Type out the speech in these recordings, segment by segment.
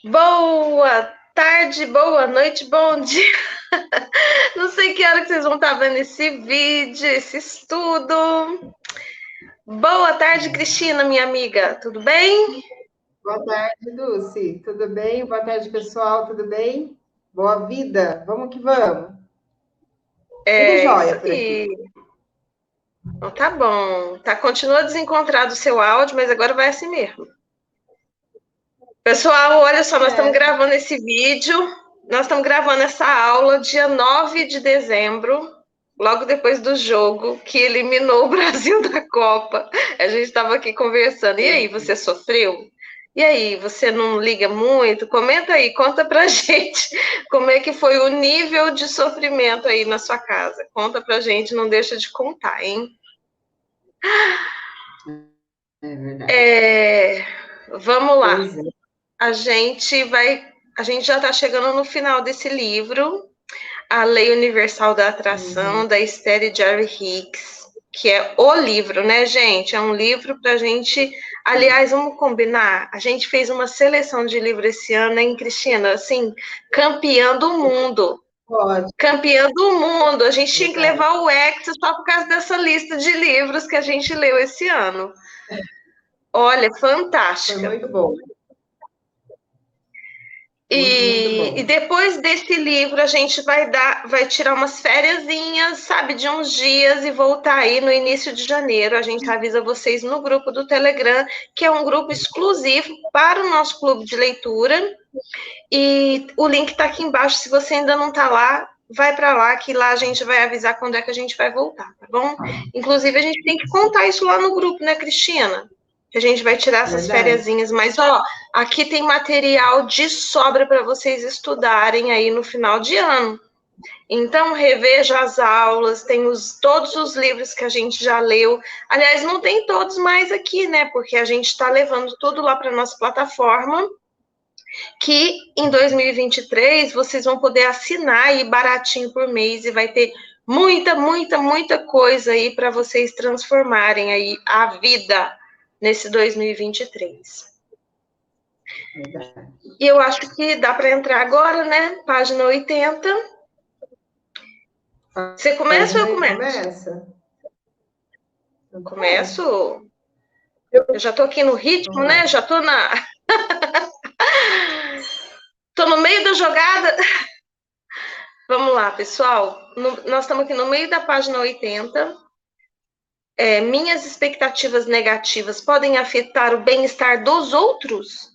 Boa tarde, boa noite, bom dia. Não sei que hora que vocês vão estar vendo esse vídeo, esse estudo. Boa tarde, Cristina, minha amiga. Tudo bem? Boa tarde, Dulce. Tudo bem? Boa tarde, pessoal. Tudo bem? Boa vida. Vamos que vamos. Tudo É isso jóia por aqui. aí. Então, tá bom. Continua desencontrado o seu áudio, mas agora vai assim mesmo. Pessoal, olha só, nós estamos É, gravando esse vídeo. Nós estamos gravando essa aula dia 9 de dezembro, logo depois do jogo que eliminou o Brasil da Copa. A gente estava aqui conversando. E aí, você sofreu? E aí, você não liga muito? Comenta aí, conta pra gente como é que foi o nível de sofrimento aí na sua casa. Conta pra gente, não deixa de contar, hein? é verdade. É, vamos lá. Pois é. A gente vai, a gente já está chegando no final desse livro, A Lei Universal da Uhum. Atração, da Esther e Jerry Hicks, que é o livro, né, gente? É um livro para a gente. Aliás, vamos combinar. A gente fez uma seleção de livros esse ano, hein, Cristina? Assim, campeã do mundo. Pode, Campeã do mundo. A gente tinha que verdade. levar o Hexa só por causa dessa lista de livros que a gente leu esse ano. Olha, Foi fantástica. muito bom. Muito, muito E bom. depois desse livro a gente vai tirar umas fériasinhas, sabe, de uns dias e voltar aí no início de janeiro. A gente avisa vocês no grupo do Telegram, que é um grupo exclusivo para o nosso clube de leitura. E o link está aqui embaixo. Se você ainda não está lá, vai para lá, que lá a gente vai avisar quando é que a gente vai voltar, tá bom? Inclusive, a gente tem que contar isso lá no grupo, né, Cristina? Que a gente vai tirar essas Verdade. fériasinhas, mas ó, aqui tem material de sobra para vocês estudarem aí no final de ano. Então, reveja as aulas, tem todos os livros que a gente já leu. Aliás, não tem todos mais aqui, né? Porque a gente está levando tudo lá para nossa plataforma, que em 2023 vocês vão poder assinar aí baratinho por mês e vai ter muita, muita, muita coisa aí para vocês transformarem aí a vida nesse 2023. Verdade. E eu acho que dá para entrar agora, né? Página 80. Você começa ou Página eu aí começo? começa? Tanto faz. Começo. Eu- Eu já estou aqui no ritmo, Vamos né? lá. Já estou tô no meio da jogada. Vamos lá, pessoal. Nós estamos aqui no meio da página 80. Minhas expectativas negativas podem afetar o bem-estar dos outros?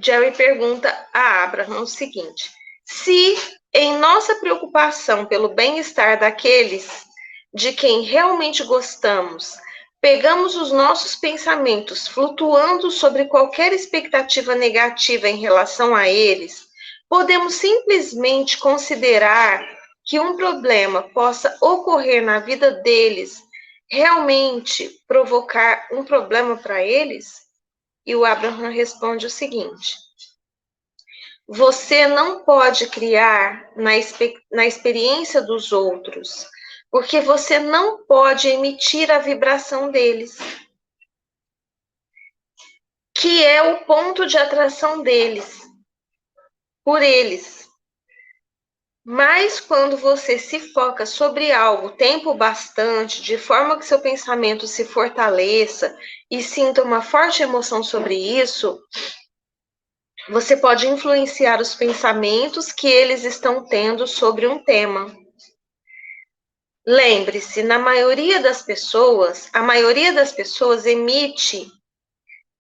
Jerry pergunta a Abraham o seguinte: se em nossa preocupação pelo bem-estar daqueles de quem realmente gostamos, pegamos os nossos pensamentos flutuando sobre qualquer expectativa negativa em relação a eles, podemos simplesmente considerar que um problema possa ocorrer na vida deles realmente provocar um problema para eles? E o Abraham responde o seguinte: você não pode criar na experiência dos outros, porque você não pode emitir a vibração deles, que é o ponto de atração deles, por eles. Mas quando você se foca sobre algo tempo bastante, de forma que seu pensamento se fortaleça e sinta uma forte emoção sobre isso, você pode influenciar os pensamentos que eles estão tendo sobre um tema. Lembre-se, a maioria das pessoas emite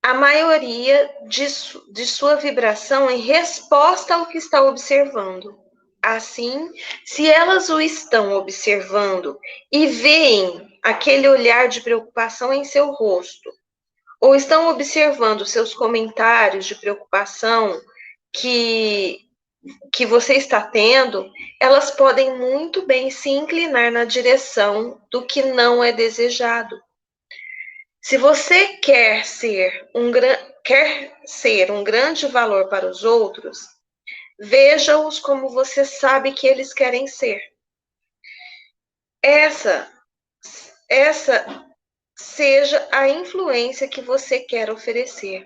a maioria de sua vibração em resposta ao que está observando. Assim, se elas o estão observando e veem aquele olhar de preocupação em seu rosto, ou estão observando seus comentários de preocupação que que você está tendo, elas podem muito bem se inclinar na direção do que não é desejado. Se você quer ser um grande valor para os outros, veja-os como você sabe que eles querem ser. Essa, essa seja a influência que você quer oferecer.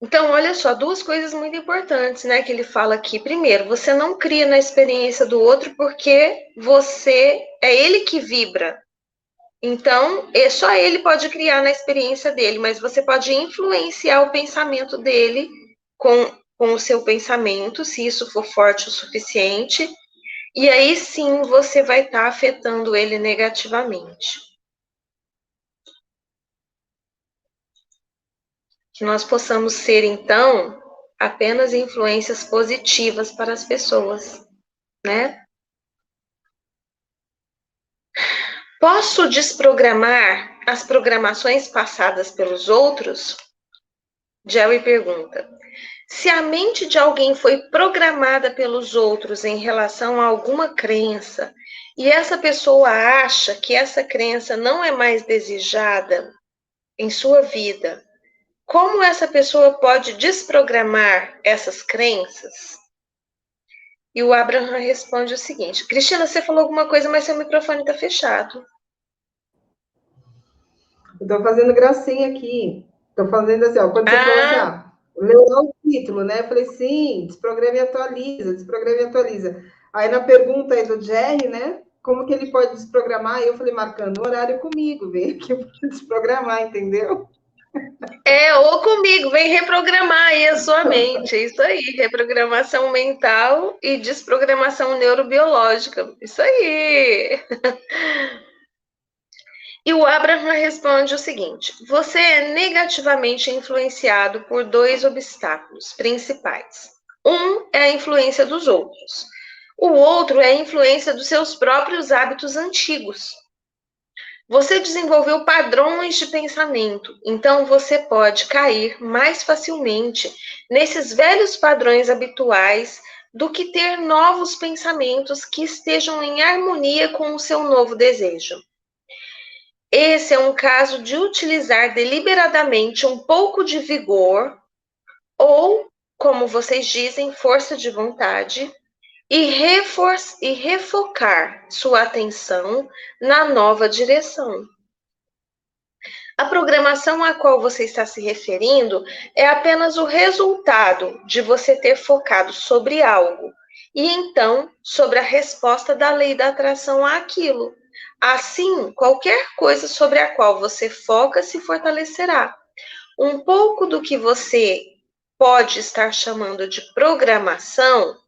Então, olha só, duas coisas muito importantes, né, que ele fala aqui. Primeiro, você não cria na experiência do outro porque é ele que vibra. Então, só ele pode criar na experiência dele, mas você pode influenciar o pensamento dele com o seu pensamento, se isso for forte o suficiente, e aí sim você vai estar afetando ele negativamente. Que nós possamos ser, então, apenas influências positivas para as pessoas, né? Posso desprogramar as programações passadas pelos outros? Jerry pergunta. Se a mente de alguém foi programada pelos outros em relação a alguma crença e essa pessoa acha que essa crença não é mais desejada em sua vida, como essa pessoa pode desprogramar essas crenças? E o Abraham responde o seguinte: Cristina, você falou alguma coisa, mas seu microfone está fechado. Estou fazendo gracinha aqui. Estou fazendo assim, ó, quando você falou assim, leu o título, né? Eu falei, sim, desprograma e atualiza, desprograma e atualiza. Aí na pergunta aí do Jerry, né? Como que ele pode desprogramar? E eu falei, marcando o horário comigo, vem aqui para desprogramar, entendeu? Ou comigo, vem reprogramar aí a sua mente, é isso aí, reprogramação mental e desprogramação neurobiológica, isso aí. E o Abraham responde o seguinte: você é negativamente influenciado por dois obstáculos principais. Um é a influência dos outros. O outro é a influência dos seus próprios hábitos antigos. Você desenvolveu padrões de pensamento, então você pode cair mais facilmente nesses velhos padrões habituais do que ter novos pensamentos que estejam em harmonia com o seu novo desejo. Esse é um caso de utilizar deliberadamente um pouco de vigor ou, como vocês dizem, força de vontade e refocar sua atenção na nova direção. A programação a qual você está se referindo é apenas o resultado de você ter focado sobre algo e então sobre a resposta da lei da atração àquilo. Assim, qualquer coisa sobre a qual você foca se fortalecerá. Um pouco do que você pode estar chamando de programação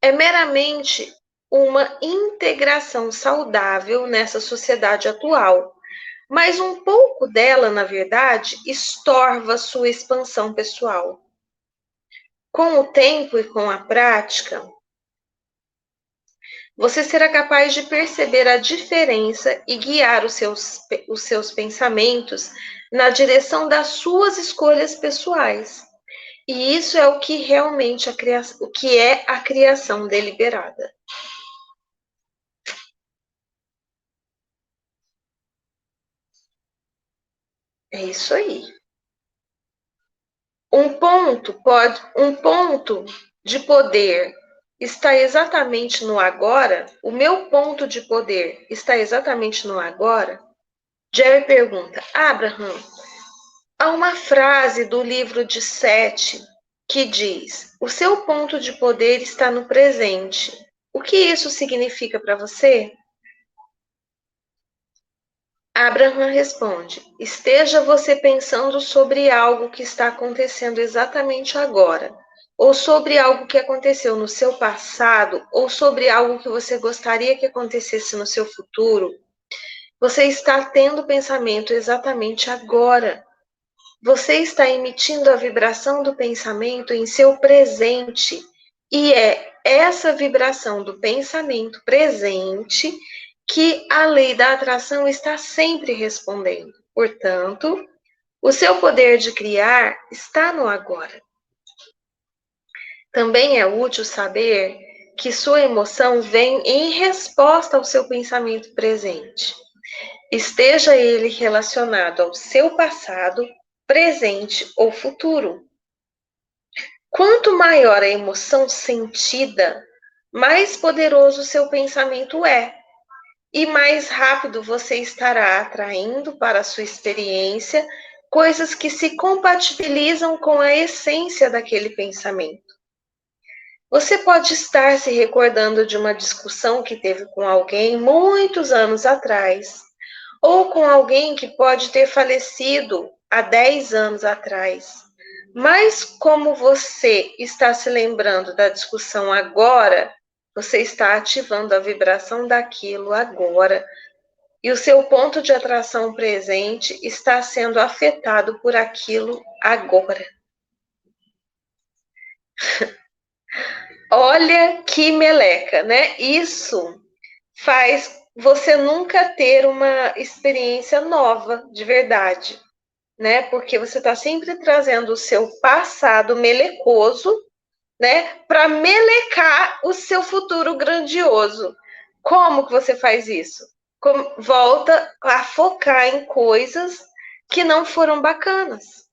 é meramente uma integração saudável nessa sociedade atual. Mas um pouco dela, na verdade, estorva sua expansão pessoal. Com o tempo e com a prática, você será capaz de perceber a diferença e guiar os seus pensamentos na direção das suas escolhas pessoais. E isso é o que realmente o que é a criação deliberada. É isso aí. Um ponto de poder está exatamente no agora? O meu ponto de poder está exatamente no agora? Jerry pergunta: Abraham, há uma frase do livro de Sete que diz: o seu ponto de poder está no presente. O que isso significa para você? Abraham responde: esteja você pensando sobre algo que está acontecendo exatamente agora, ou sobre algo que aconteceu no seu passado, ou sobre algo que você gostaria que acontecesse no seu futuro. Você está tendo pensamento exatamente agora. Você está emitindo a vibração do pensamento em seu presente, e é essa vibração do pensamento presente que a lei da atração está sempre respondendo. Portanto, o seu poder de criar está no agora. Também é útil saber que sua emoção vem em resposta ao seu pensamento presente. Esteja ele relacionado ao seu passado, presente ou futuro. Quanto maior a emoção sentida, mais poderoso seu pensamento é, e mais rápido você estará atraindo para a sua experiência coisas que se compatibilizam com a essência daquele pensamento. Você pode estar se recordando de uma discussão que teve com alguém muitos anos atrás, ou com alguém que pode ter falecido há 10 anos atrás. Mas como você está se lembrando da discussão agora, você está ativando a vibração daquilo agora. E o seu ponto de atração presente está sendo afetado por aquilo agora. Olha que meleca, né? Isso faz você nunca ter uma experiência nova, de verdade, né? Porque você está sempre trazendo o seu passado melecoso, né? Para melecar o seu futuro grandioso. Como que você faz isso? Volta a focar em coisas que não foram bacanas.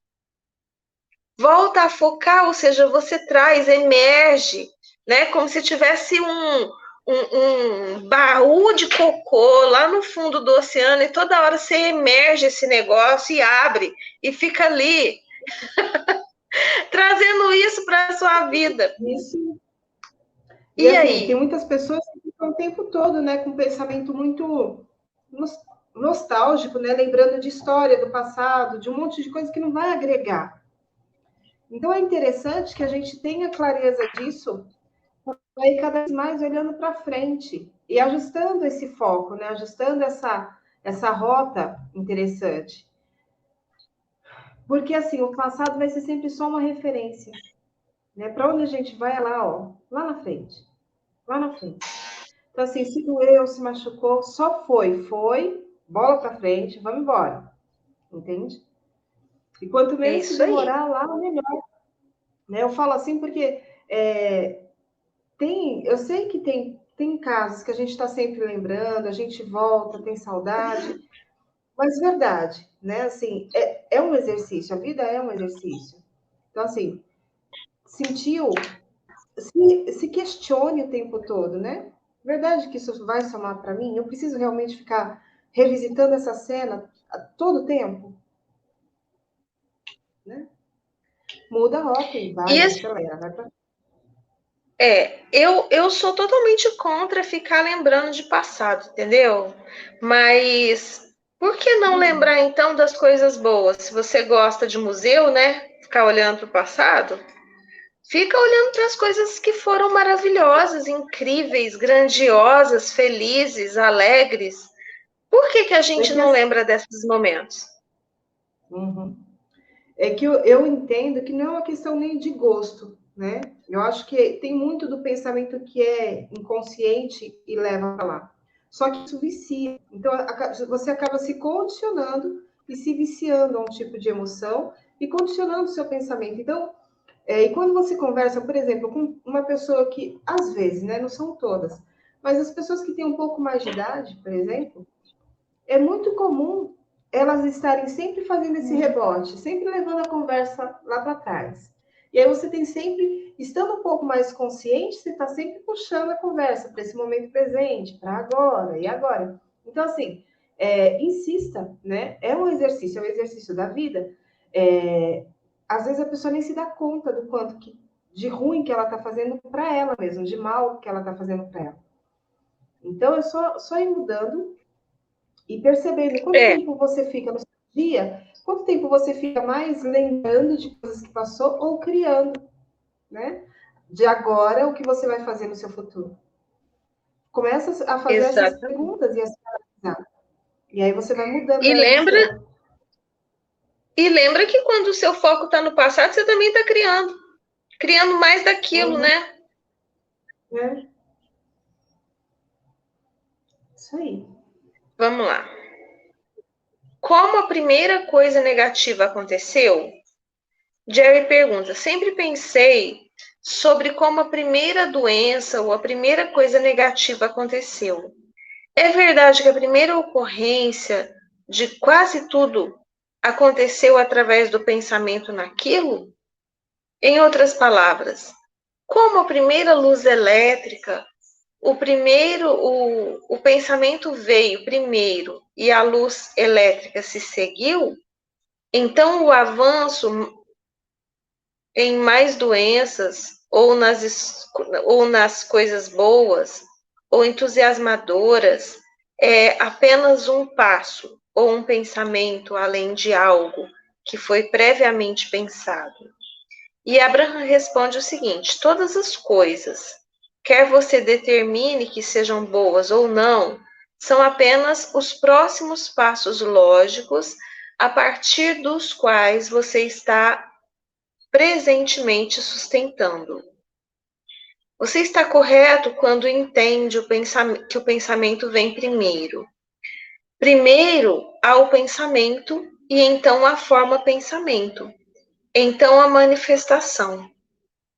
Volta a focar, ou seja, você traz, emerge, né? Como se tivesse um baú de cocô lá no fundo do oceano e toda hora você emerge esse negócio e abre e fica ali trazendo isso para a sua vida. Isso. E assim, aí? tem muitas pessoas que ficam o tempo todo, né, com um pensamento muito nostálgico, né, lembrando de história do passado, de um monte de coisa que não vai agregar. Então é interessante que a gente tenha clareza disso, para ir cada vez mais olhando para frente e ajustando esse foco, né, ajustando essa rota interessante. Porque assim, o passado vai ser sempre só uma referência, né? Para onde a gente vai é lá, ó, lá na frente. Lá na frente. Então, assim, se doeu, se machucou, só foi, bola para frente, vamos embora. Entende? E quanto menos se demorar lá, melhor. Né? Eu falo assim porque eu sei que tem casos que a gente está sempre lembrando, a gente volta, tem saudade, mas verdade, né? Assim, é um exercício, a vida é um exercício. Então, assim, sentiu, se questione o tempo todo, né? Verdade que isso vai somar para mim? Eu preciso realmente ficar revisitando essa cena a todo tempo? Né? Muda a rota e vai, acelera, vai pra... Eu sou totalmente contra ficar lembrando de passado, entendeu? Mas por que não lembrar então das coisas boas? Se você gosta de museu, né? Ficar olhando para o passado, fica olhando para as coisas que foram maravilhosas, incríveis, grandiosas, felizes, alegres. Por que a gente não lembra desses momentos? Uhum. É que eu entendo que não é uma questão nem de gosto, né? Eu acho que tem muito do pensamento que é inconsciente e leva para lá. Só que isso vicia. Então, você acaba se condicionando e se viciando a um tipo de emoção e condicionando o seu pensamento. Então, e quando você conversa, por exemplo, com uma pessoa que, às vezes, né, não são todas, mas as pessoas que têm um pouco mais de idade, por exemplo, é muito comum elas estarem sempre fazendo esse rebote, sempre levando a conversa lá para trás. E aí você tem sempre, estando um pouco mais consciente, você está sempre puxando a conversa para esse momento presente, para agora e agora. Então, assim, insista, né? É um exercício da vida. Às vezes a pessoa nem se dá conta do quanto de ruim que ela está fazendo para ela mesma, de mal que ela está fazendo para ela. Então, é só ir mudando e percebendo quanto tempo você fica no seu dia, quanto tempo você fica mais lembrando de coisas que passou ou criando, né? De agora, o que você vai fazer no seu futuro. Começa a fazer essas perguntas e a se analisar. E aí você vai mudando a visão. E lembra que quando o seu foco está no passado, você também está criando mais daquilo, né? Isso aí. Vamos lá. Como a primeira coisa negativa aconteceu? Jerry pergunta: sempre pensei sobre como a primeira doença ou a primeira coisa negativa aconteceu. É verdade que a primeira ocorrência de quase tudo aconteceu através do pensamento naquilo? Em outras palavras, como a primeira luz elétrica, o pensamento veio primeiro e a luz elétrica se seguiu? Então, o avanço em mais doenças, ou nas coisas boas, ou entusiasmadoras, é apenas um passo ou um pensamento além de algo que foi previamente pensado. E Abraham responde o seguinte: todas as coisas, quer você determine que sejam boas ou não, são apenas os próximos passos lógicos a partir dos quais você está presentemente sustentando. Você está correto quando entende que o pensamento vem primeiro. Primeiro há o pensamento e então a forma pensamento. Então a manifestação.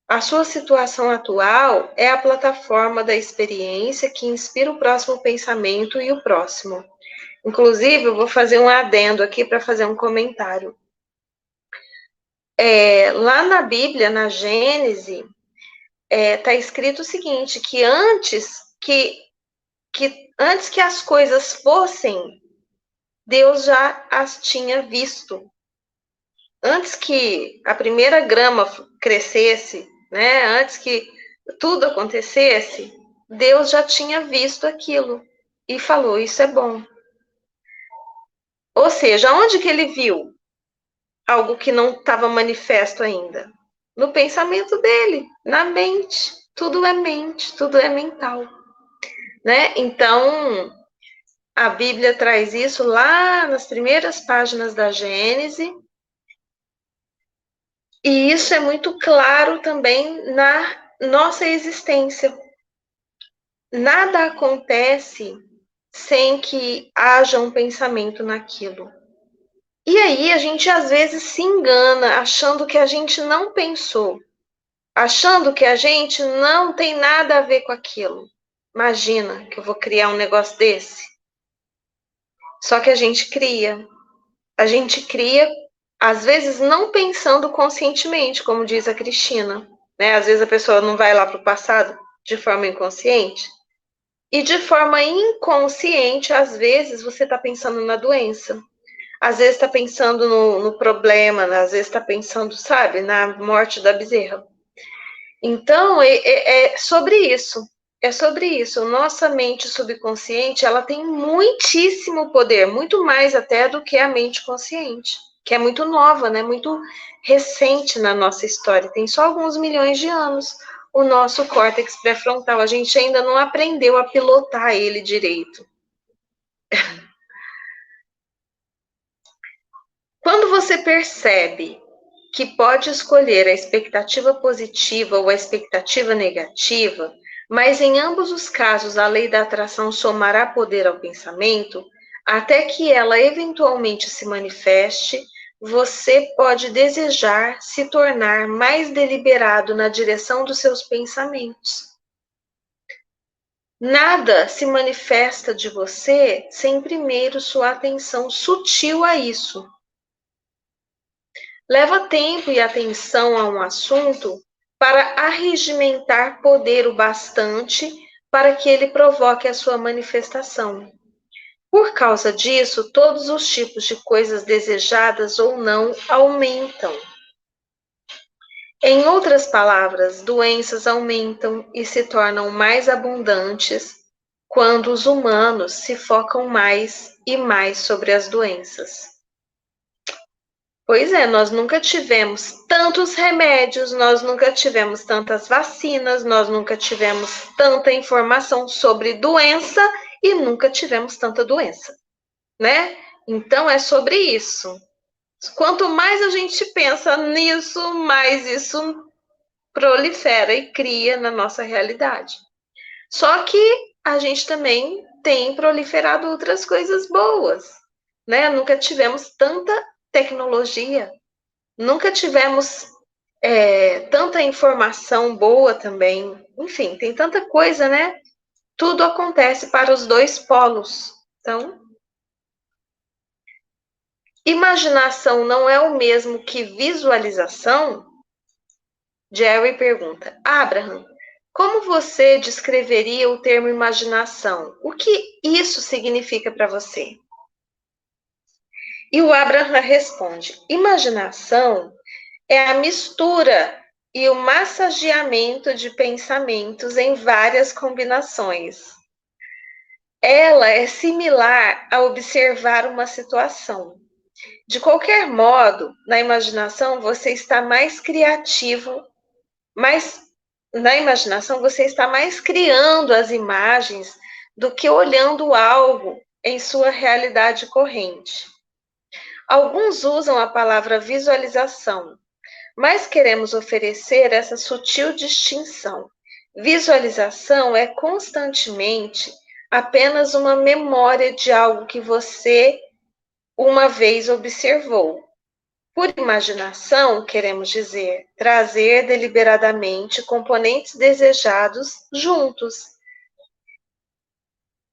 A sua situação atual é a plataforma da experiência que inspira o próximo pensamento e o próximo. Inclusive, eu vou fazer um adendo aqui para fazer um comentário. Lá na Bíblia, na Gênese, está escrito o seguinte, que antes que as coisas fossem, Deus já as tinha visto. Antes que a primeira grama crescesse, né? Antes que tudo acontecesse, Deus já tinha visto aquilo e falou: isso é bom. Ou seja, onde que ele viu algo que não estava manifesto ainda? No pensamento dele, na mente. Tudo é mente, tudo é mental, né? Então, a Bíblia traz isso lá nas primeiras páginas da Gênese, e isso é muito claro também na nossa existência. Nada acontece sem que haja um pensamento naquilo. E aí a gente às vezes se engana achando que a gente não pensou, achando que a gente não tem nada a ver com aquilo. Imagina que eu vou criar um negócio desse. Só que a gente cria. A gente cria, às vezes, não pensando conscientemente, como diz a Cristina. Né? Às vezes a pessoa não vai lá para o passado de forma inconsciente. E de forma inconsciente, às vezes, você está pensando na doença. Às vezes está pensando no problema, às vezes está pensando, sabe, na morte da bezerra. Então, é sobre isso. É sobre isso. Nossa mente subconsciente, ela tem muitíssimo poder, muito mais até do que a mente consciente, que é muito nova, né? Muito recente na nossa história. Tem só alguns milhões de anos o nosso córtex pré-frontal. A gente ainda não aprendeu a pilotar ele direito. Quando você percebe que pode escolher a expectativa positiva ou a expectativa negativa, mas em ambos os casos a lei da atração somará poder ao pensamento, até que ela eventualmente se manifeste, você pode desejar se tornar mais deliberado na direção dos seus pensamentos. Nada se manifesta de você sem primeiro sua atenção sutil a isso. Leva tempo e atenção a um assunto para arregimentar poder o bastante para que ele provoque a sua manifestação. Por causa disso, todos os tipos de coisas desejadas ou não aumentam. Em outras palavras, doenças aumentam e se tornam mais abundantes quando os humanos se focam mais e mais sobre as doenças. Pois é, nós nunca tivemos tantos remédios, nós nunca tivemos tantas vacinas, nós nunca tivemos tanta informação sobre doença e nunca tivemos tanta doença, né? Então é sobre isso. Quanto mais a gente pensa nisso, mais isso prolifera e cria na nossa realidade. Só que a gente também tem proliferado outras coisas boas, né? Nunca tivemos tanta tecnologia, nunca tivemos tanta informação boa também. Enfim, tem tanta coisa, né? Tudo acontece para os dois polos. Então, imaginação não é o mesmo que visualização? Jerry pergunta. Abraham, como você descreveria o termo imaginação? O que isso significa para você? E o Abraham responde: imaginação é a mistura e o massageamento de pensamentos em várias combinações. Ela é similar a observar uma situação. De qualquer modo, na imaginação você está mais criativo, na imaginação você está mais criando as imagens do que olhando algo em sua realidade corrente. Alguns usam a palavra visualização, mas queremos oferecer essa sutil distinção. Visualização é constantemente apenas uma memória de algo que você uma vez observou. Por imaginação, queremos dizer, trazer deliberadamente componentes desejados juntos.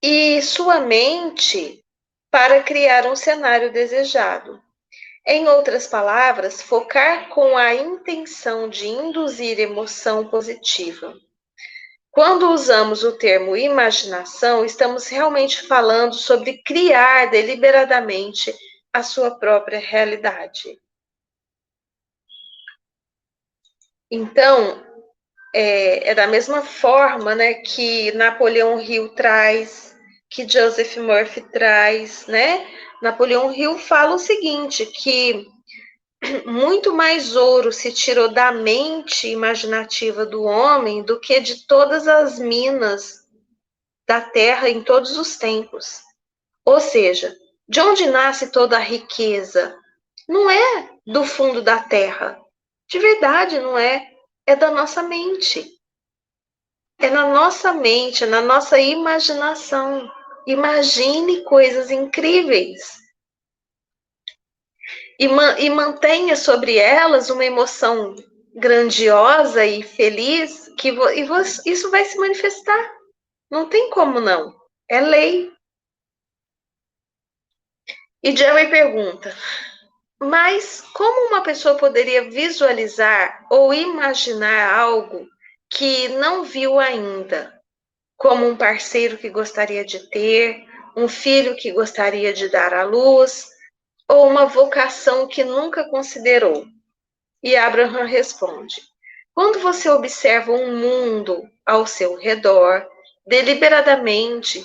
E sua mente para criar um cenário desejado. Em outras palavras, focar com a intenção de induzir emoção positiva. Quando usamos o termo imaginação, estamos realmente falando sobre criar deliberadamente a sua própria realidade. Então, é da mesma forma, né, que Napoleão Hill traz, que Joseph Murphy traz, né? Napoleão Hill fala o seguinte, que muito mais ouro se tirou da mente imaginativa do homem do que de todas as minas da terra em todos os tempos. Ou seja, de onde nasce toda a riqueza? Não é do fundo da terra. De verdade, não é. É da nossa mente. É na nossa mente, é na nossa imaginação. Imagine coisas incríveis. E mantenha sobre elas uma emoção grandiosa e feliz, isso vai se manifestar. Não tem como não. É lei. E Jerry pergunta, mas como uma pessoa poderia visualizar ou imaginar algo que não viu ainda? Como um parceiro que gostaria de ter, um filho que gostaria de dar à luz, ou uma vocação que nunca considerou? E Abraham responde: quando você observa um mundo ao seu redor, deliberadamente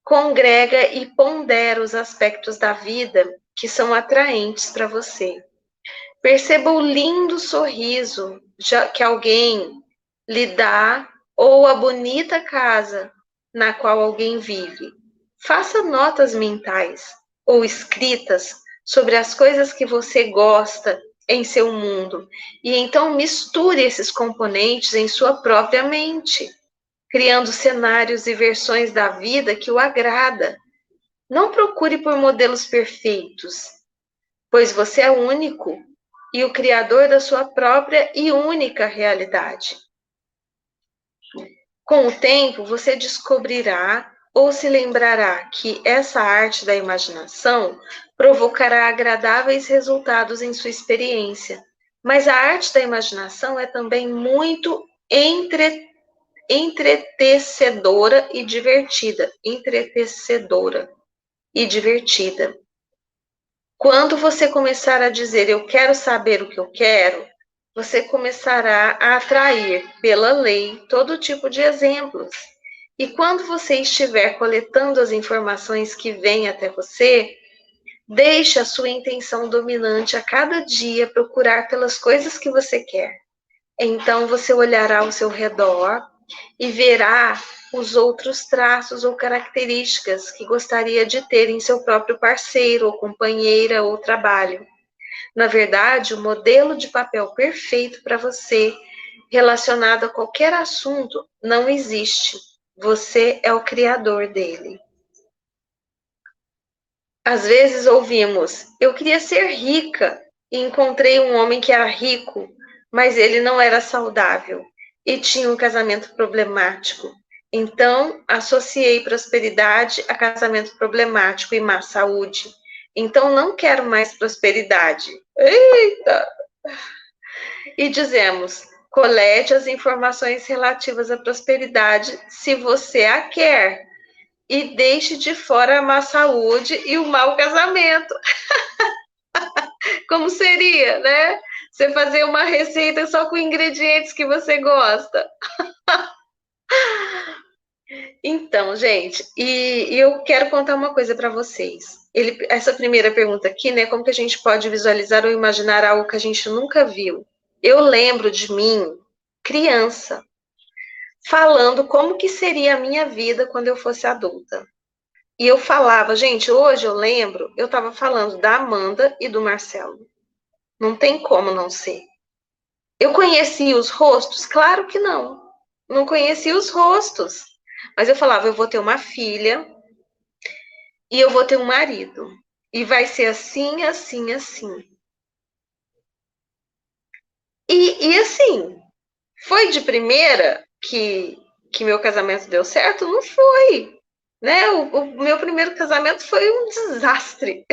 congrega e pondera os aspectos da vida que são atraentes para você. Perceba o lindo sorriso que alguém lhe dá ou a bonita casa na qual alguém vive. Faça notas mentais ou escritas sobre as coisas que você gosta em seu mundo e então misture esses componentes em sua própria mente, criando cenários e versões da vida que o agrada. Não procure por modelos perfeitos, pois você é único e o criador da sua própria e única realidade. Com o tempo, você descobrirá ou se lembrará que essa arte da imaginação provocará agradáveis resultados em sua experiência. Mas a arte da imaginação é também muito entretecedora e divertida. Entretecedora e divertida. Quando você começar a dizer eu quero saber o que eu quero, você começará a atrair, pela lei, todo tipo de exemplos. E quando você estiver coletando as informações que vêm até você, deixe a sua intenção dominante a cada dia procurar pelas coisas que você quer. Então você olhará ao seu redor e verá os outros traços ou características que gostaria de ter em seu próprio parceiro, ou companheira, ou trabalho. Na verdade, o modelo de papel perfeito para você, relacionado a qualquer assunto, não existe. Você é o criador dele. Às vezes ouvimos, eu queria ser rica e encontrei um homem que era rico, mas ele não era saudável e tinha um casamento problemático. Então, associei prosperidade a casamento problemático e má saúde. Então, não quero mais prosperidade. Eita! E dizemos, colete as informações relativas à prosperidade se você a quer. e deixe de fora a má saúde e o mau casamento. Como seria, né? Você fazer uma receita só com ingredientes que você gosta. Então, gente, e eu quero contar uma coisa para vocês. Essa primeira pergunta aqui, né? Como que a gente pode visualizar ou imaginar algo que a gente nunca viu? Eu lembro de mim, criança, falando como que seria a minha vida quando eu fosse adulta. E eu falava, gente, hoje eu lembro, eu estava falando da Amanda e do Marcelo. Não tem como não ser. Eu conhecia os rostos? Claro que não. Não conhecia os rostos. Mas eu falava, eu vou ter uma filha e eu vou ter um marido. E vai ser assim, assim, assim. E assim, foi de primeira que meu casamento deu certo? Não foi. Né? O meu primeiro casamento foi um desastre.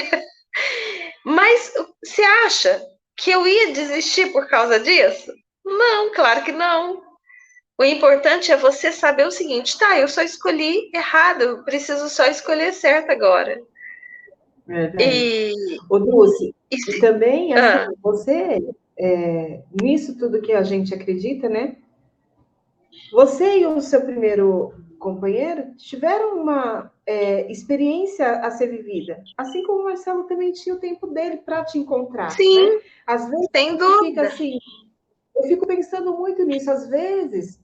Mas você acha que eu ia desistir por causa disso? Não, claro que não. O importante é você saber o seguinte, tá, eu só escolhi errado, eu preciso só escolher certo agora. Verdade. E, Ô, Dulce, e e também, assim, ah, você, nisso tudo que a gente acredita, né? Você e o seu primeiro companheiro tiveram uma experiência a ser vivida, assim como o Marcelo também tinha o tempo dele para te encontrar, né? sim, Às vezes sem a gente fica dúvida. assim, eu fico pensando muito nisso, às vezes,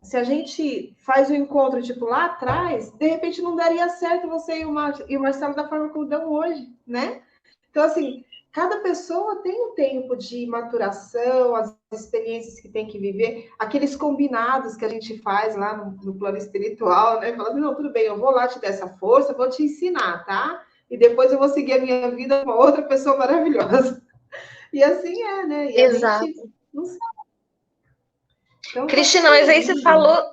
se a gente faz o um encontro, tipo, lá atrás, de repente não daria certo você e o Marcelo da forma como dão hoje, né? Então, assim, cada pessoa tem um tempo de maturação, as experiências que tem que viver, aqueles combinados que a gente faz lá no plano espiritual, né? Fala assim, não, tudo bem, eu vou lá te dar essa força, vou te ensinar, tá? E depois eu vou seguir a minha vida com uma outra pessoa maravilhosa. E assim é, né? E a gente Exato. não sabe. Então tá Cristina, tudo mas aí lindo.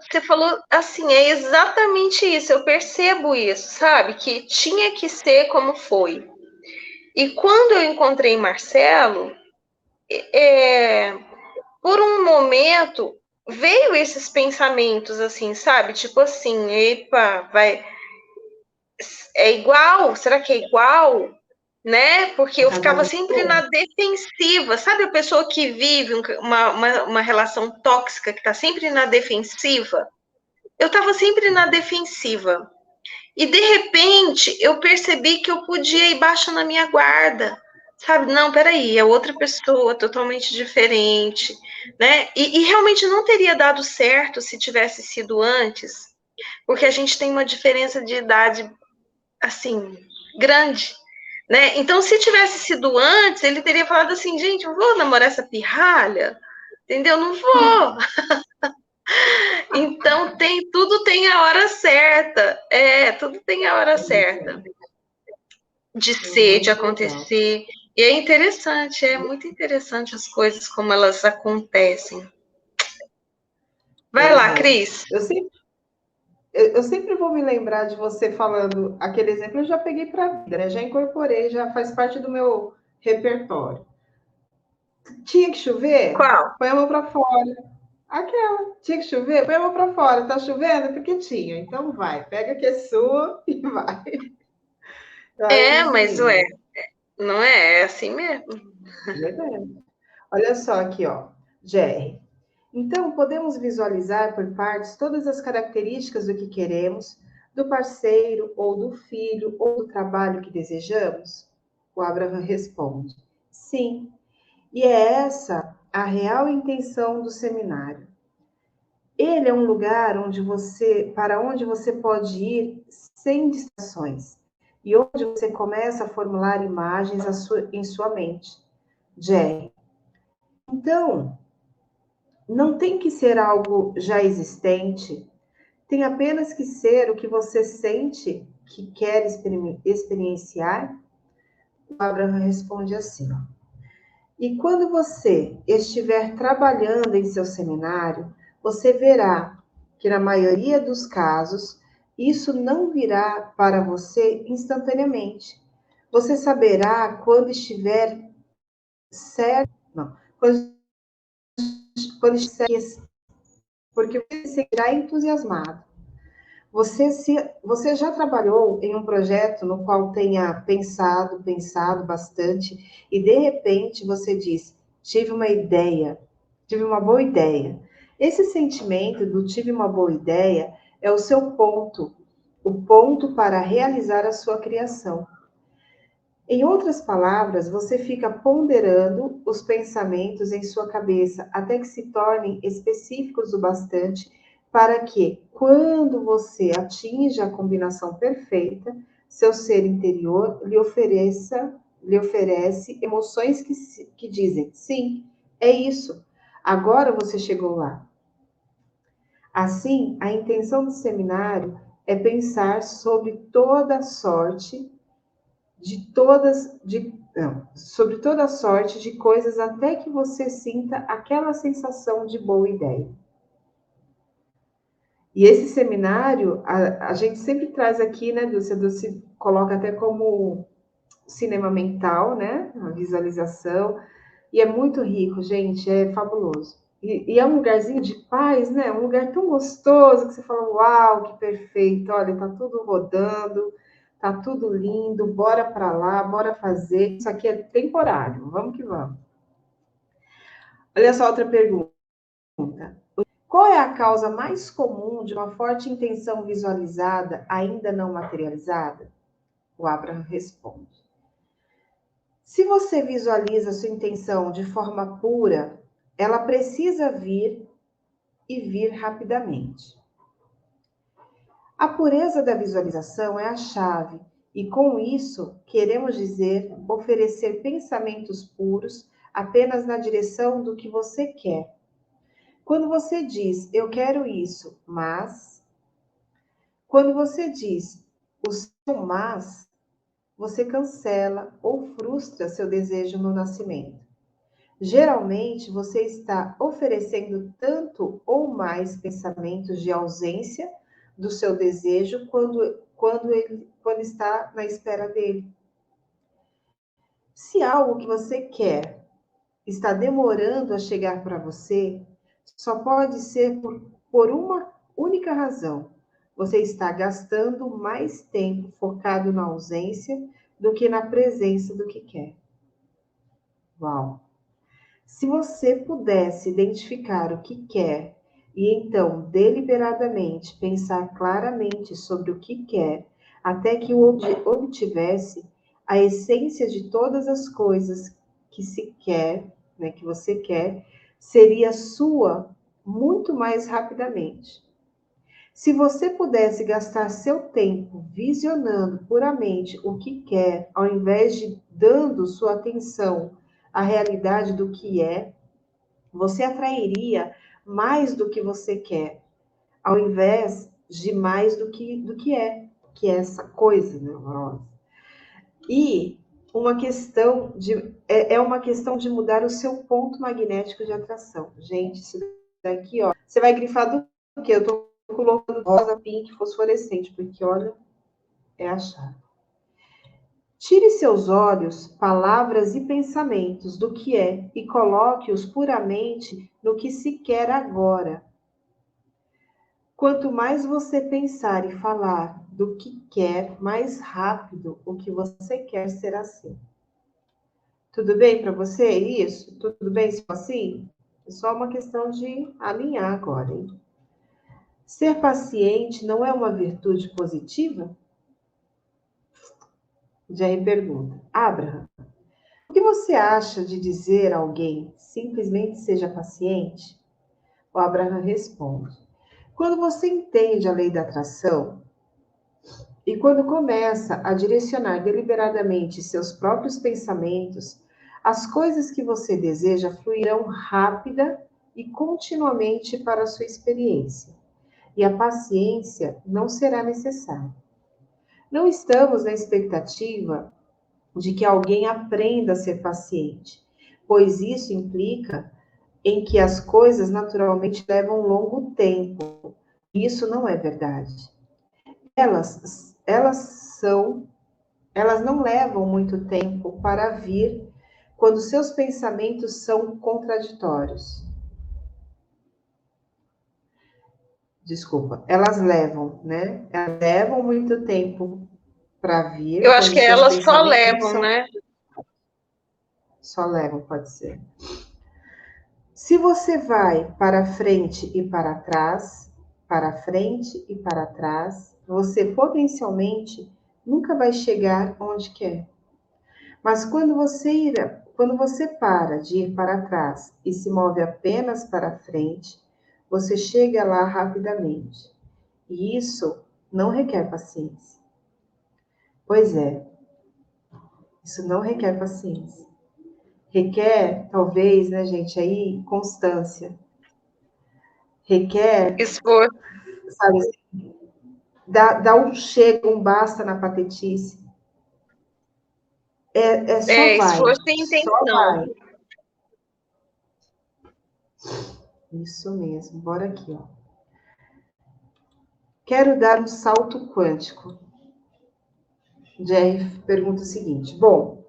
você falou assim, é exatamente isso, eu percebo isso, sabe? Que tinha que ser como foi. E quando eu encontrei Marcelo, é, por um momento veio esses pensamentos assim, sabe? Tipo assim, epa, vai, é igual? Será que é igual? Né? Porque O eu ficava casamento sempre na defensiva. Sabe a pessoa que vive uma relação tóxica, que está sempre na defensiva? Eu estava sempre na defensiva. E de repente eu percebi que eu podia ir baixo na minha guarda. Sabe, não, peraí, é outra pessoa totalmente diferente, né? E realmente não teria dado certo se tivesse sido antes, porque a gente tem uma diferença de idade, assim, grande, né? Então, se tivesse sido antes, ele teria falado assim, gente, eu vou namorar essa pirralha, entendeu? Não vou. Então, tudo tem a hora certa. Tudo tem a hora certa de é ser, de muito legal. acontecer. E é interessante, é muito interessante as coisas como elas acontecem. Vai lá, Verdade. Cris. Eu sempre vou me lembrar de você falando aquele exemplo, eu já peguei para a vida, né? Já incorporei, já faz parte do meu repertório. Tinha que chover? Qual? Põe a mão para fora. Aquela. Tinha que chover? Põe a mão para fora. Tá chovendo? Porque tinha. Então vai, pega que é sua e vai. Eu acho É, isso mas ué, lindo. não é, é assim mesmo. Verdade. Olha só aqui, ó. Jerry. Então, podemos visualizar por partes todas as características do que queremos, do parceiro, ou do filho, ou do trabalho que desejamos? O Abraham responde: sim, e é essa a real intenção do seminário. Ele é um lugar para onde você pode ir sem distrações, e onde você começa a formular imagens em sua mente. Jerry. Então, não tem que ser algo já existente, tem apenas que ser o que você sente que quer experienciar? O Abraham responde assim: e quando você estiver trabalhando em seu seminário, você verá que, na maioria dos casos, isso não virá para você instantaneamente. Você saberá quando estiver certo, não, quando estiver, porque você seguirá entusiasmado. Você já trabalhou em um projeto no qual tenha pensado bastante, e de repente você diz, tive uma ideia, tive uma boa ideia. Esse sentimento do tive uma boa ideia é o seu ponto, o ponto para realizar a sua criação. Em outras palavras, você fica ponderando os pensamentos em sua cabeça até que se tornem específicos o bastante para que, quando você atinja a combinação perfeita, seu ser interior lhe oferece emoções que dizem, sim, é isso, agora você chegou lá. Assim, a intenção do seminário é pensar sobre toda sorte sobre toda sorte de coisas até que você sinta aquela sensação de boa ideia. E esse seminário, a gente sempre traz aqui, né, Dulce coloca até como cinema mental, né, a visualização, e é muito rico, gente, é fabuloso. E é um lugarzinho de paz, né, um lugar tão gostoso que você fala, uau, que perfeito, olha, tá tudo rodando, tá tudo lindo, bora para lá, bora fazer. Isso aqui é temporário, vamos que vamos. Olha só outra pergunta. Qual é a causa mais comum de uma forte intenção visualizada ainda não materializada? O Abraham responde. Se você visualiza sua intenção de forma pura, ela precisa vir e vir rapidamente. A pureza da visualização é a chave, e com isso queremos dizer oferecer pensamentos puros apenas na direção do que você quer. Quando você diz, eu quero isso, mas. Quando você diz o seu mas, você cancela ou frustra seu desejo no nascimento. Geralmente, você está oferecendo tanto ou mais pensamentos de ausência do seu desejo quando está na espera dele. Se algo que você quer está demorando a chegar para você, só pode ser por uma única razão. Você está gastando mais tempo focado na ausência do que na presença do que quer. Uau! Se você pudesse identificar o que quer e então deliberadamente pensar claramente sobre o que quer, até que o obtivesse, a essência de todas as coisas que se quer, né, que você quer, seria sua muito mais rapidamente. Se você pudesse gastar seu tempo visionando puramente o que quer, ao invés de dando sua atenção à realidade do que é, você atrairia mais do que você quer, ao invés de mais do que que é essa coisa, né? E uma questão é uma questão de mudar o seu ponto magnético de atração. Gente, isso daqui, ó, você vai grifar do que? Eu tô colocando rosa, pink, fosforescente, porque olha, é a chave. Tire seus olhos, palavras e pensamentos do que é e coloque-os puramente no que se quer agora. Quanto mais você pensar e falar do que quer, mais rápido o que você quer será seu. Tudo bem para você isso? Tudo bem se for assim? É só uma questão de alinhar agora, hein? Ser paciente não é uma virtude positiva? Jair pergunta. Abraham, o que você acha de dizer a alguém simplesmente seja paciente? O Abraham responde. Quando você entende a lei da atração e quando começa a direcionar deliberadamente seus próprios pensamentos, as coisas que você deseja fluirão rápida e continuamente para a sua experiência. E a paciência não será necessária. Não estamos na expectativa de que alguém aprenda a ser paciente, pois isso implica em que as coisas naturalmente levam um longo tempo. Isso não é verdade. Elas não levam muito tempo para vir quando seus pensamentos são contraditórios. Desculpa, elas levam, né? Elas levam muito tempo para vir, Eu acho quando que seus elas só pensamentos levam, são... né? Só levam, pode ser. Se você vai para frente e para trás, para frente e para trás, você potencialmente nunca vai chegar onde quer. Mas quando você para de ir para trás e se move apenas para frente, você chega lá rapidamente. E isso não requer paciência. Pois é, isso não requer paciência. Requer, talvez, né, gente, aí, constância. Requer, Esforço. sabe, dá um chega, um basta na patetice. Só vai, Esforço e só intenção. vai. Isso mesmo, bora aqui, ó. Quero dar um salto quântico. Jerry pergunta o seguinte: bom,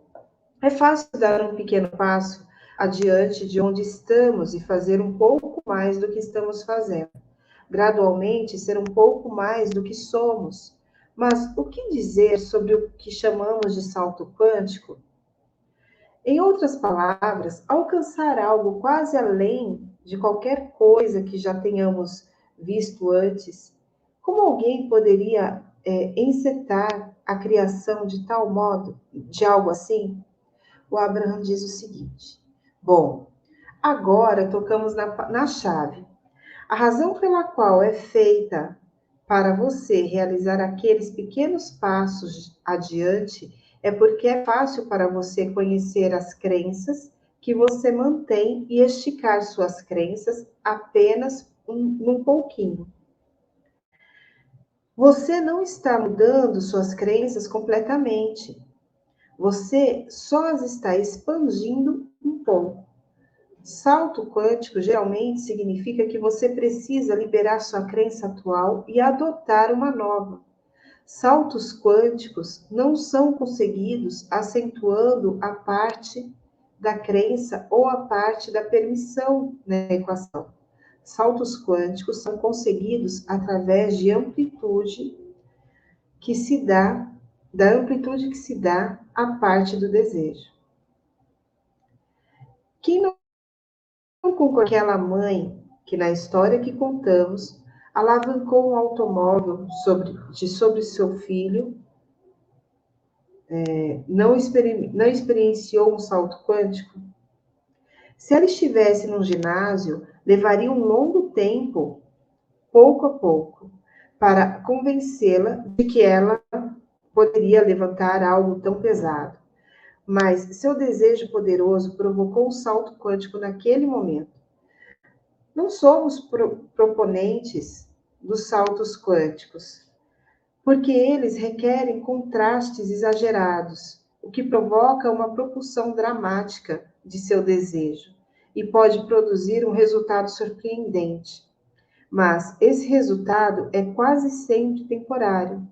é fácil dar um pequeno passo adiante de onde estamos e fazer um pouco mais do que estamos fazendo. Gradualmente, ser um pouco mais do que somos. Mas o que dizer sobre o que chamamos de salto quântico? Em outras palavras, alcançar algo quase além de qualquer coisa que já tenhamos visto antes. Como alguém poderia encetar a criação de tal modo, de algo assim? O Abraham diz o seguinte: bom, agora tocamos na chave. A razão pela qual é feita para você realizar aqueles pequenos passos adiante é porque é fácil para você conhecer as crenças que você mantém e esticar suas crenças apenas um pouquinho. Você não está mudando suas crenças completamente. Você só as está expandindo um pouco. Salto quântico geralmente significa que você precisa liberar sua crença atual e adotar uma nova. Saltos quânticos não são conseguidos acentuando a parte da crença ou a parte da permissão na equação. Saltos quânticos são conseguidos através de amplitude que se dá, da amplitude que se dá à parte do desejo. Quem não com aquela mãe que na história que contamos alavancou um automóvel sobre seu filho, não experienciou um salto quântico? Se ela estivesse num ginásio, levaria um longo tempo, pouco a pouco, para convencê-la de que ela poderia levantar algo tão pesado. Mas seu desejo poderoso provocou um salto quântico naquele momento. Não somos proponentes dos saltos quânticos, porque eles requerem contrastes exagerados, o que provoca uma propulsão dramática de seu desejo e pode produzir um resultado surpreendente. Mas esse resultado é quase sempre temporário,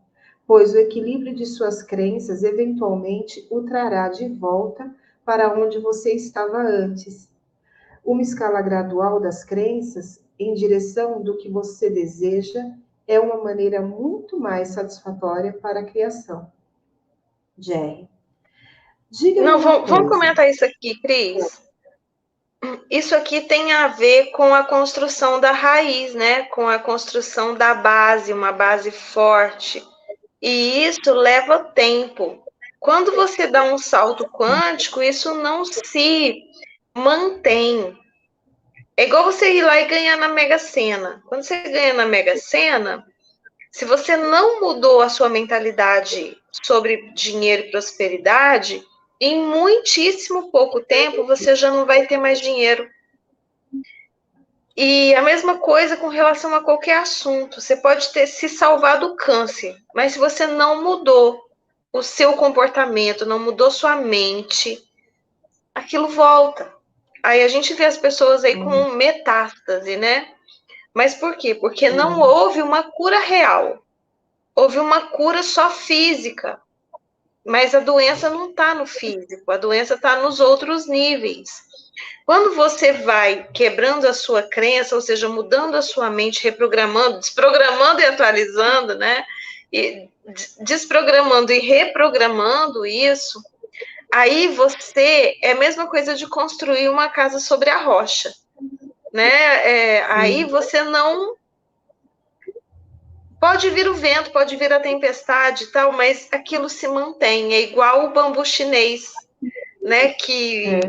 pois o equilíbrio de suas crenças eventualmente o trará de volta para onde você estava antes. Uma escala gradual das crenças em direção do que você deseja é uma maneira muito mais satisfatória para a criação. Jerry, diga-me Não, uma vamos coisa. comentar isso aqui, Cris. Isso aqui tem a ver com a construção da raiz, né? Com a construção da base, uma base forte. E isso leva tempo. Quando você dá um salto quântico, isso não se mantém. É igual você ir lá e ganhar na Mega Sena. Quando você ganha na Mega Sena, se você não mudou a sua mentalidade sobre dinheiro e prosperidade, em muitíssimo pouco tempo você já não vai ter mais dinheiro. E a mesma coisa com relação a qualquer assunto. Você pode ter se salvado do câncer, mas se você não mudou o seu comportamento, não mudou sua mente, aquilo volta. Aí a gente vê as pessoas aí com metástase, né? Mas por quê? Porque não houve uma cura real. Houve uma cura só física. Mas a doença não está no físico, a doença está nos outros níveis. Quando você vai quebrando a sua crença, ou seja, mudando a sua mente, reprogramando, desprogramando e atualizando, né? E desprogramando e reprogramando isso, aí você é a mesma coisa de construir uma casa sobre a rocha, né? Aí você não pode vir o vento, pode vir a tempestade e tal, mas aquilo se mantém. É igual o bambu chinês, né? Que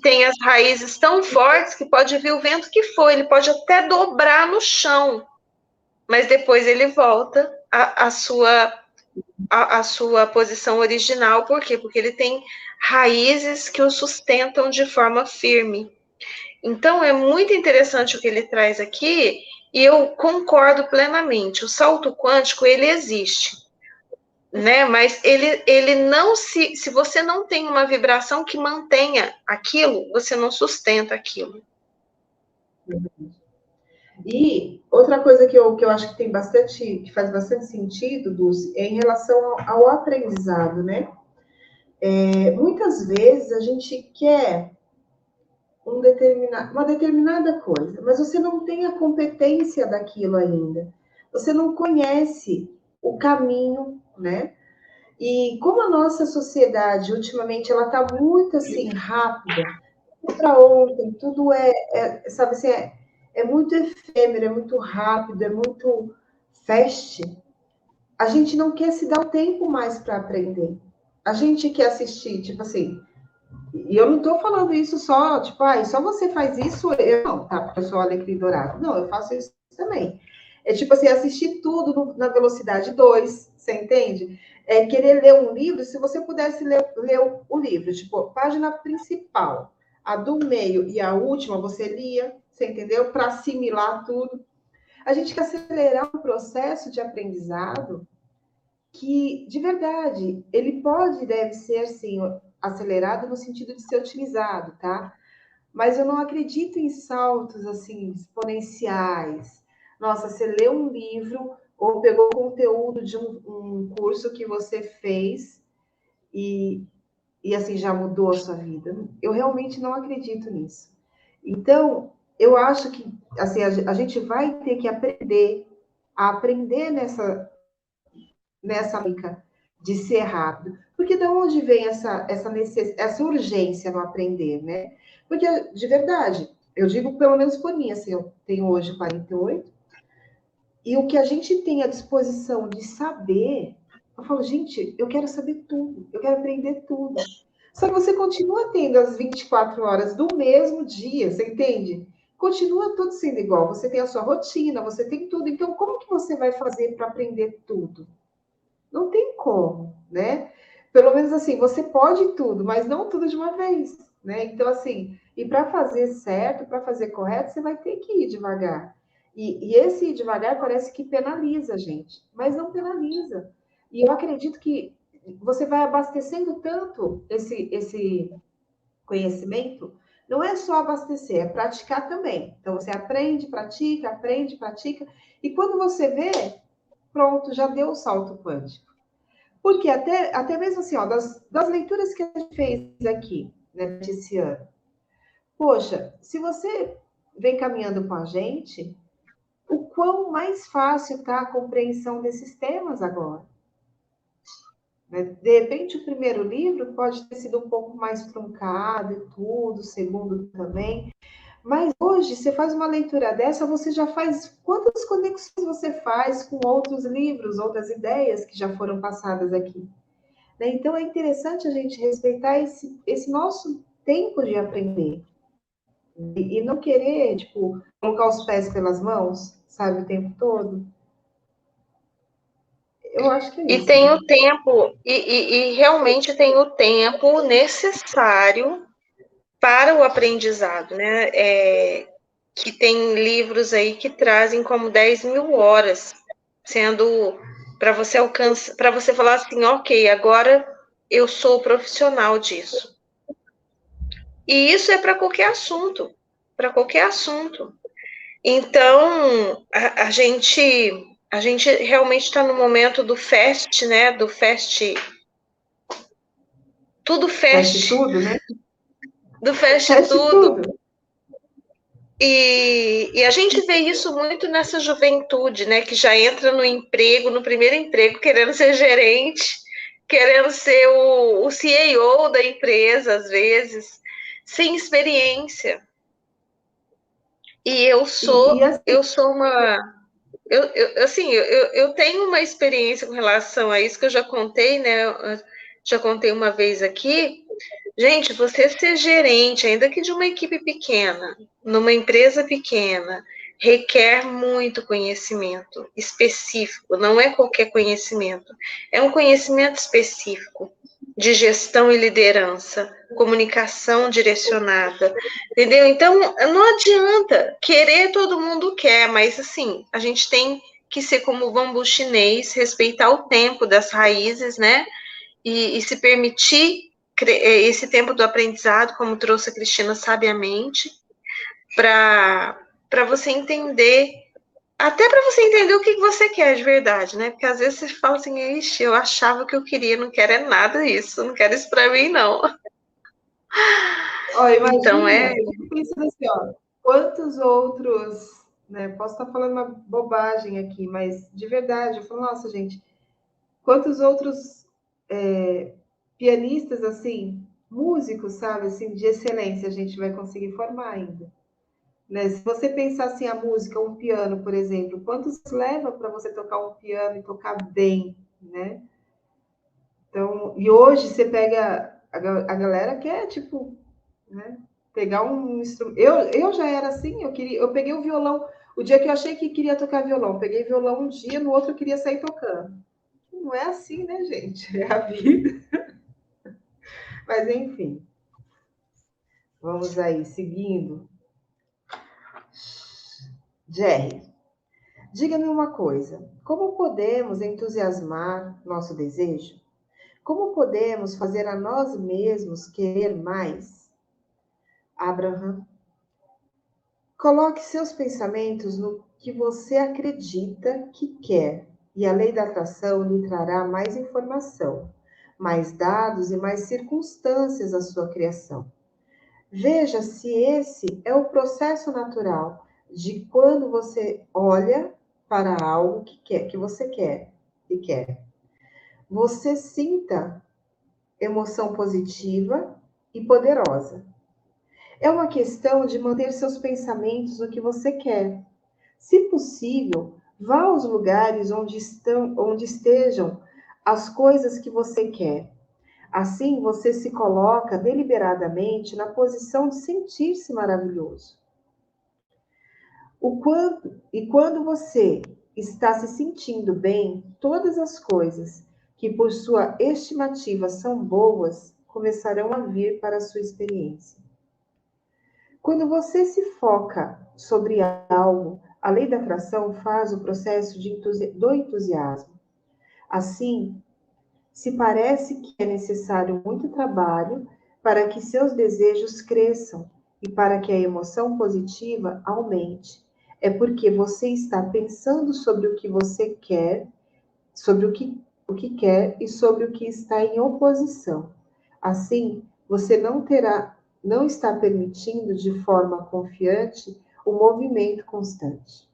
tem as raízes tão fortes que pode vir o vento que for, ele pode até dobrar no chão, mas depois ele volta à sua posição original. Por quê? Porque ele tem raízes que o sustentam de forma firme. Então, é muito interessante o que ele traz aqui, e eu concordo plenamente. O salto quântico, ele existe, né? Mas ele não se você não tem uma vibração que mantenha aquilo, você não sustenta aquilo. E outra coisa que eu acho que tem bastante, que faz bastante sentido, Dulce, é em relação ao aprendizado, né? Muitas vezes a gente quer uma determinada coisa, mas você não tem a competência daquilo ainda. Você não conhece o caminho, né? E como a nossa sociedade ultimamente ela está muito assim rápida, para ontem, tudo sabe assim, é muito efêmero, é muito rápido, é muito fast. A gente não quer se dar o tempo mais para aprender. A gente quer assistir, tipo assim, e eu não estou falando isso só, tipo, só você faz isso, eu não, tá? Porque eu sou Alecrim Dourado. Não, eu faço isso também. É tipo assim, assistir tudo na velocidade 2, você entende? É querer ler um livro, se você pudesse ler o livro, tipo, página principal, a do meio e a última, você lia, você entendeu? Para assimilar tudo. A gente quer acelerar um processo de aprendizado que, de verdade, ele pode e deve ser, sim, acelerado no sentido de ser otimizado, tá? Mas eu não acredito em saltos, assim, exponenciais. Nossa, você leu um livro ou pegou conteúdo de um curso que você fez e, assim, já mudou a sua vida. Eu realmente não acredito nisso. Então, eu acho que, assim, a gente vai ter que aprender a aprender nessa mica de ser rápido. Porque de onde vem essa urgência no aprender, né? Porque, de verdade, eu digo pelo menos por mim, assim, eu tenho hoje 48, e o que a gente tem à disposição de saber, eu falo, gente, eu quero saber tudo, eu quero aprender tudo. Só que você continua tendo as 24 horas do mesmo dia, você entende? Continua tudo sendo igual, você tem a sua rotina, você tem tudo. Então, como que você vai fazer para aprender tudo? Não tem como, né? Pelo menos assim, você pode tudo, mas não tudo de uma vez, né? Então, assim, e para fazer certo, para fazer correto, você vai ter que ir devagar. E esse ir devagar parece que penaliza a gente, mas não penaliza. E eu acredito que você vai abastecendo tanto esse conhecimento, não é só abastecer, é praticar também. Então, você aprende, pratica, e quando você vê, pronto, já deu o salto quântico. Porque até mesmo assim, ó, das leituras que a gente fez aqui, né, esse ano, poxa, se você vem caminhando com a gente, o quão mais fácil está a compreensão desses temas agora. Né? De repente, o primeiro livro pode ter sido um pouco mais truncado e tudo, o segundo também, mas hoje, você faz uma leitura dessa, você já faz... Quantas conexões você faz com outros livros, outras ideias que já foram passadas aqui? Né? Então, é interessante a gente respeitar esse nosso tempo de aprender. E não querer, tipo, colocar os pés pelas mãos, sabe, o tempo todo. Eu acho que é E isso. tem o tempo, e realmente tem o tempo necessário para o aprendizado, né? Que tem livros aí que trazem como 10.000 horas, sendo para você alcançar, para você falar assim, ok, agora eu sou profissional disso. E isso é para qualquer assunto, para qualquer assunto. Então, a gente realmente está no momento do fast, né? Do fast, tudo Fast fast, tudo, né? do feche tudo. E a gente vê isso muito nessa juventude, né? Que já entra no emprego, no primeiro emprego, querendo ser gerente, querendo ser o CEO da empresa, às vezes, sem experiência. E eu sou uma. Eu tenho uma experiência com relação a isso que eu já contei, né? Eu já contei uma vez aqui. Gente, você ser gerente, ainda que de uma equipe pequena, numa empresa pequena, requer muito conhecimento específico, não é qualquer conhecimento, é um conhecimento específico de gestão e liderança, comunicação direcionada, entendeu? Então, não adianta querer, todo mundo quer, mas assim, a gente tem que ser como o bambu chinês, respeitar o tempo das raízes, né? E se permitir esse tempo do aprendizado, como trouxe a Cristina sabiamente, para você entender, até para você entender o que você quer de verdade, né? Porque às vezes você fala assim, ixi, eu achava que eu queria, não quero é nada isso, não quero isso para mim, não. Ó, imagina, Então eu fico pensando assim, ó, quantos outros, né? Posso estar falando uma bobagem aqui, mas de verdade, eu falo, nossa, gente, quantos outros pianistas, assim, músicos, sabe, assim, de excelência a gente vai conseguir formar ainda. Né? Se você pensar assim, a música, um piano, por exemplo, quantos leva para você tocar um piano e tocar bem, né? Então, e hoje você pega a galera que é tipo, né? Pegar um instrumento. Eu já era assim, eu peguei o violão. O dia que eu achei que queria tocar violão, peguei violão um dia, no outro eu queria sair tocando. Não é assim, né, gente? É a vida. Mas enfim, vamos aí, seguindo. Jerry, diga-me uma coisa: como podemos entusiasmar nosso desejo? Como podemos fazer a nós mesmos querer mais? Abraham, coloque seus pensamentos no que você acredita que quer, e a lei da atração lhe trará mais informação, mais dados e mais circunstâncias à sua criação. Veja se esse é o processo natural de quando você olha para algo que você quer e quer. Você sinta emoção positiva e poderosa. É uma questão de manter seus pensamentos no que você quer. Se possível, vá aos lugares onde estejam as coisas que você quer. Assim, você se coloca deliberadamente na posição de sentir-se maravilhoso. Quando você está se sentindo bem, todas as coisas que por sua estimativa são boas começarão a vir para a sua experiência. Quando você se foca sobre algo, a lei da atração faz o processo do entusiasmo. Assim, se parece que é necessário muito trabalho para que seus desejos cresçam e para que a emoção positiva aumente. É porque você está pensando sobre o que você quer, sobre o que quer e sobre o que está em oposição. Assim, você não está permitindo de forma confiante o movimento constante.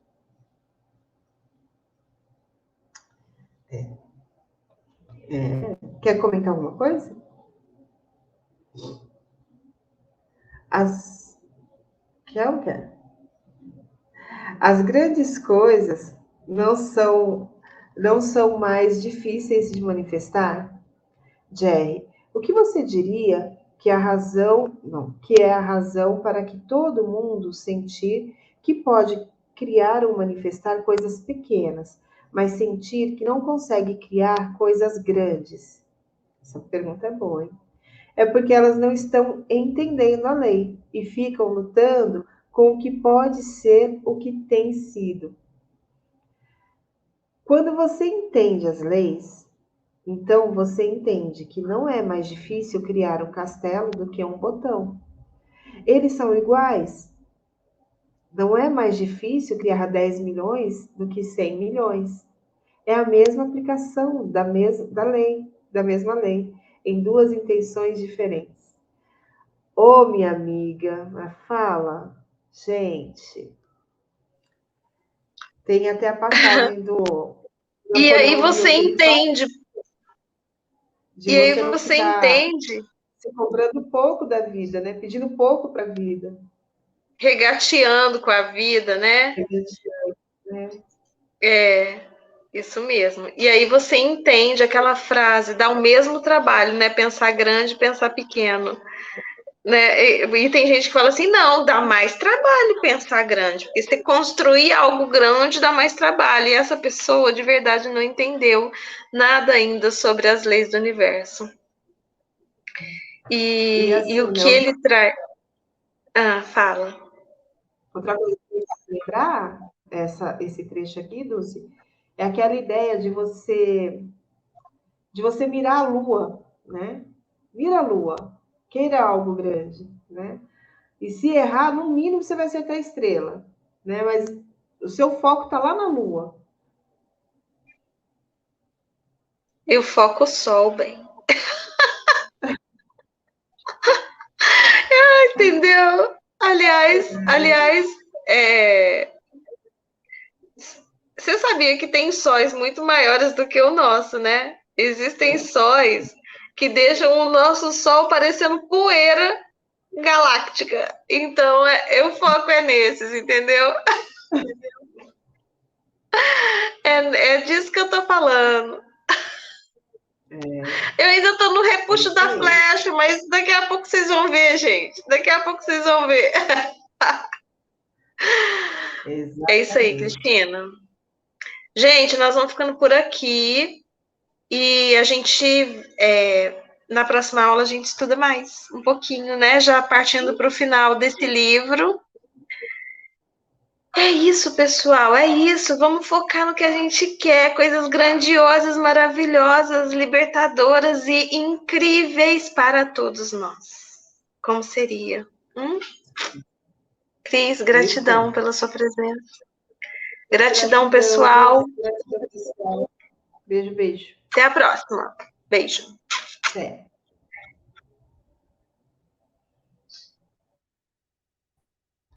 Quer comentar alguma coisa? As quer? As grandes coisas não são mais difíceis de manifestar? Jerry, o que você diria que que é a razão para que todo mundo sentir que pode criar ou manifestar coisas pequenas, mas sentir que não consegue criar coisas grandes? Essa pergunta é boa, hein? É porque elas não estão entendendo a lei e ficam lutando com o que pode ser o que tem sido. Quando você entende as leis, então você entende que não é mais difícil criar um castelo do que um botão. Eles são iguais. Não é mais difícil criar 10 milhões do que 100 milhões. É a mesma aplicação da, da mesma lei, em duas intenções diferentes. Ô, minha amiga, mas fala. Gente, tem até a passagem do E aí Napoleão você Hill, que ele fala entende, de e aí você não você ficar entende, se cobrando pouco da vida, né? Pedindo pouco para a vida. regateando com a vida, né? Né? É, isso mesmo. E aí você entende aquela frase, dá o mesmo trabalho, né? Pensar grande, pensar pequeno. Né? E tem gente que fala assim, não, dá mais trabalho pensar grande, porque você construir algo grande dá mais trabalho. E essa pessoa de verdade não entendeu nada ainda sobre as leis do universo. E E assim, o né? que ele traz. Ah, fala. Outra coisa que eu quero lembrar, esse trecho aqui, Dulce, é aquela ideia de você mirar a lua, né? Mira a lua, queira algo grande, né? E se errar, no mínimo você vai acertar a estrela, né? Mas o seu foco está lá na lua. Eu foco o sol, bem. Entendeu? Aliás, você sabia que tem sóis muito maiores do que o nosso, né? Existem sóis que deixam o nosso sol parecendo poeira galáctica. Então, o foco é nesses, entendeu? É disso que eu tô falando. Eu ainda tô no É repuxo isso da aí. flecha, mas daqui a pouco vocês vão ver, gente. Daqui a pouco vocês vão ver. É isso aí, Exatamente. Cristina. Gente, nós vamos ficando por aqui e a gente, na próxima aula, a gente estuda mais um pouquinho, né? Já partindo para o final desse livro. É isso, pessoal, é isso. Vamos focar no que a gente quer, coisas grandiosas, maravilhosas, libertadoras e incríveis para todos nós. Como seria? Cris, gratidão Perfeito. pela sua presença. Gratidão, Gratidão, pessoal. Dulce. Gratidão, pessoal. Beijo, beijo. Até a próxima. Beijo. Até.